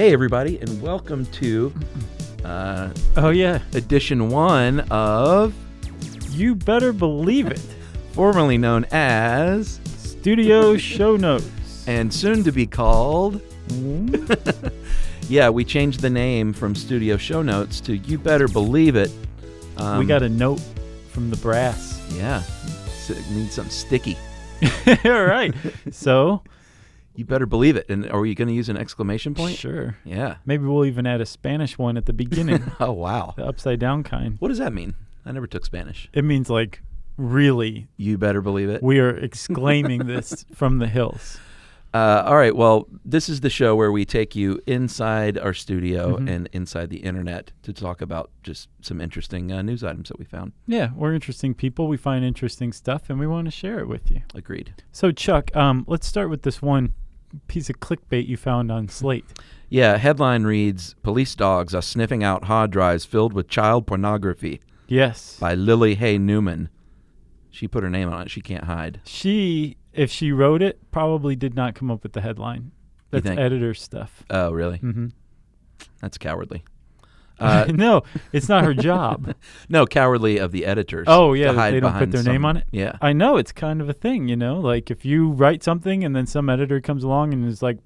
Hey, everybody, and welcome to edition 1 of You Better Believe It, formerly known as Studio Show Notes. And soon to be called... Yeah, we changed the name from Studio Show Notes to You Better Believe It. We got a note from the brass. Yeah, need something sticky. All right. So... You better believe it. And are you going to use an exclamation point? Sure. Yeah. Maybe we'll even add a Spanish one at the beginning. Oh, wow. The upside down kind. What does that mean? I never took Spanish. It means like, really. You better believe it. We are exclaiming this from the hills. All right. Well, this is the show where we take you inside our studio and inside the internet to talk about just some interesting news items that we found. Yeah, we're interesting people. We find interesting stuff, and we want to share it with you. Agreed. So, Chuck, let's start with this one piece of clickbait you found on Slate. Yeah, headline reads, Police Dogs Are Sniffing Out Hard Drives Filled with Child Pornography. Yes. By Lily Hay Newman. She put her name on it. She can't hide. If she wrote it, probably did not come up with the headline. That's editor stuff. Oh, really? Mm-hmm. That's cowardly. No, it's not her job. No, cowardly of the editors. Oh, yeah, they don't put their name on it? Yeah. I know, it's kind of a thing, you know? Like, if you write something and then some editor comes along and is like,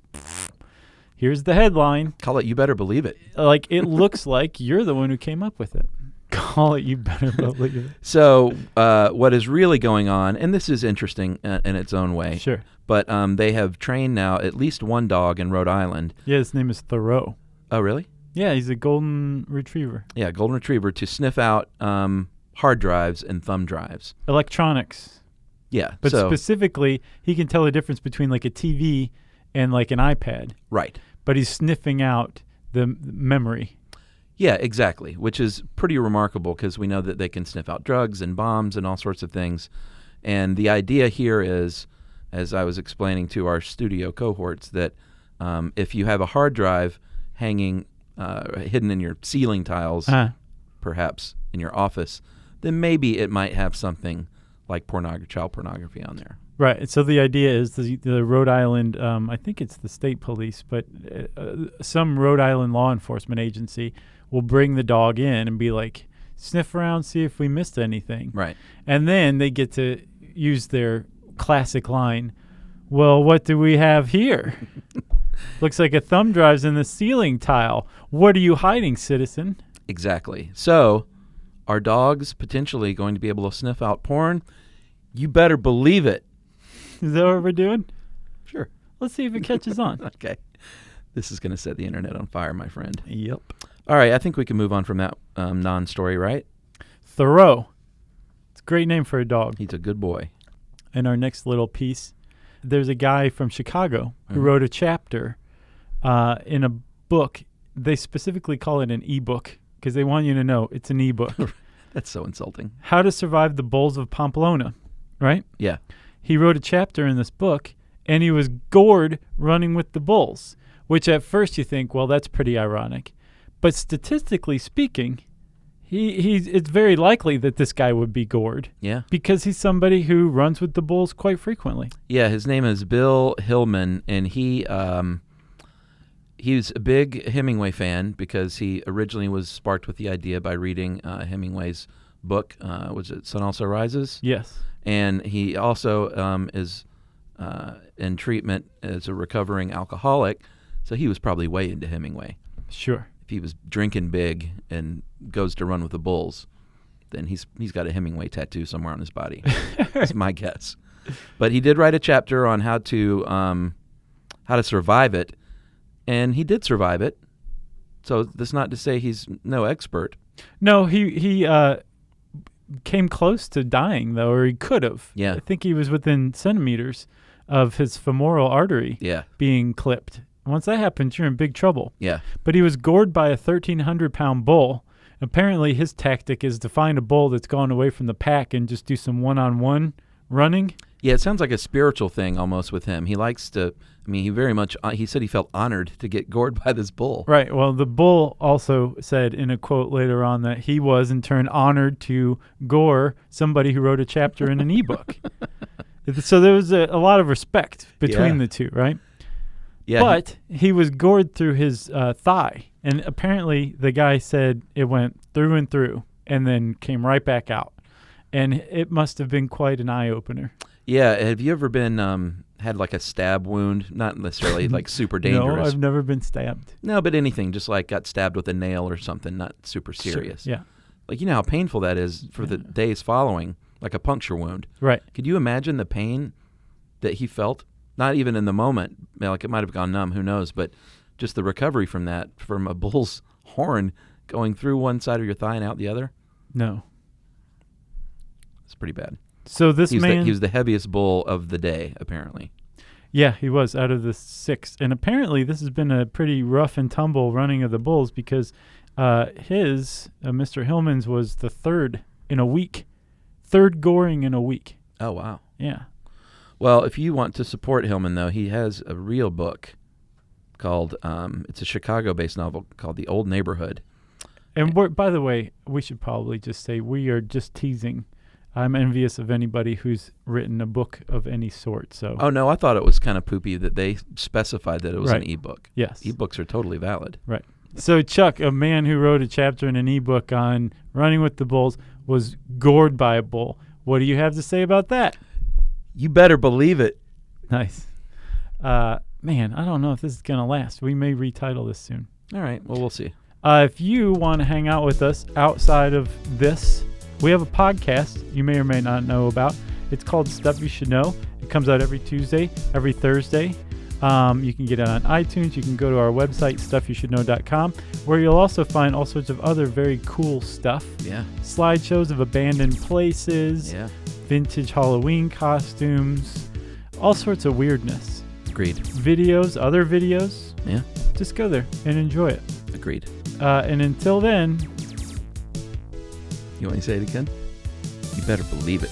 here's the headline. Call it You Better Believe It. Like, it looks like you're the one who came up with it. Call it You Better Believe It. So, what is really going on, and this is interesting in its own way. Sure. But they have trained now at least one dog in Rhode Island. Yeah, his name is Thoreau. Oh, really? Yeah, he's a golden retriever. Yeah, golden retriever to sniff out hard drives and thumb drives. Electronics. Yeah. But specifically, he can tell the difference between like a TV and like an iPad. Right. But he's sniffing out the memory. Yeah, exactly, which is pretty remarkable because we know that they can sniff out drugs and bombs and all sorts of things. And the idea here is, as I was explaining to our studio cohorts, that if you have a hard drive hanging hidden in your ceiling tiles, perhaps in your office, then maybe it might have something like child pornography on there. Right. So the idea is the Rhode Island, I think it's the state police, but some Rhode Island law enforcement agency will bring the dog in and be like, sniff around, see if we missed anything. Right. And then they get to use their classic line, well, what do we have here? Looks like a thumb drive's in the ceiling tile. What are you hiding, citizen? Exactly. So, are dogs potentially going to be able to sniff out porn? You better believe it. Is that what we're doing? Sure. Let's see if it catches on. Okay. This is going to set the internet on fire, my friend. Yep. All right, I think we can move on from that non-story, right? Thoreau. It's a great name for a dog. He's a good boy. In our next little piece, there's a guy from Chicago who wrote a chapter in a book. They specifically call it an e-book because they want you to know it's an e-book. That's so insulting. How to Survive the Bulls of Pamplona, right? Yeah. He wrote a chapter in this book, and he was gored running with the bulls, which at first you think, well, that's pretty ironic. But statistically speaking, it's very likely that this guy would be gored. Yeah. Because he's somebody who runs with the bulls quite frequently. Yeah, his name is Bill Hillman, and he's a big Hemingway fan because he originally was sparked with the idea by reading Hemingway's book. Was it Sun Also Rises? Yes. And he also is in treatment as a recovering alcoholic, so he was probably way into Hemingway. Sure. If he was drinking big and goes to run with the bulls, then he's got a Hemingway tattoo somewhere on his body. That's my guess. But he did write a chapter on how to survive it, and he did survive it. So that's not to say he's no expert. No, he came close to dying, though, or he could have. Yeah. I think he was within centimeters of his femoral artery being clipped. Once that happens, you're in big trouble. Yeah. But he was gored by a 1,300-pound bull. Apparently, his tactic is to find a bull that's gone away from the pack and just do some one-on-one running. Yeah, it sounds like a spiritual thing almost with him. He likes to, he very much, he said he felt honored to get gored by this bull. Right. Well, the bull also said in a quote later on that he was in turn honored to gore somebody who wrote a chapter in an ebook. So there was a lot of respect between the two, right? Yeah. But he was gored through his thigh. And apparently the guy said it went through and through and then came right back out. And it must have been quite an eye-opener. Yeah. Have you ever been had like a stab wound? Not necessarily like super dangerous. No, I've never been stabbed. No, but anything, just like got stabbed with a nail or something, not super serious. Sure, yeah. Like, you know how painful that is for the days following, like a puncture wound. Right. Could you imagine the pain that he felt? Not even in the moment. Like, it might have gone numb, who knows, but just the recovery from that, from a bull's horn going through one side of your thigh and out the other. No. It's pretty bad. So this man... he was the heaviest bull of the day, apparently. Yeah, he was, out of the 6. And apparently this has been a pretty rough and tumble running of the bulls because Mr. Hillman's was the 3rd in a week. 3rd goring in a week. Oh, wow. Yeah. Well, if you want to support Hillman, though, he has a real book called, it's a Chicago-based novel called The Old Neighborhood. And by the way, we should probably just say we are just teasing. I'm envious of anybody who's written a book of any sort. So. Oh, no, I thought it was kind of poopy that they specified that it was an ebook. Yes. Ebooks are totally valid. Right. So, Chuck, a man who wrote a chapter in an ebook on running with the bulls, was gored by a bull. What do you have to say about that? You better believe it. Nice. Man, I don't know if this is going to last. We may retitle this soon. All right. Well, we'll see. If you want to hang out with us outside of this, we have a podcast you may or may not know about. It's called Stuff You Should Know. It comes out every Tuesday, every Thursday. You can get it on iTunes. You can go to our website, stuffyoushouldknow.com, where you'll also find all sorts of other very cool stuff. Yeah. Slideshows of abandoned places. Yeah. Vintage Halloween costumes. All sorts of weirdness. Agreed. Videos, other videos. Yeah. Just go there and enjoy it. Agreed. And until then... You want me to say it again? You better believe it.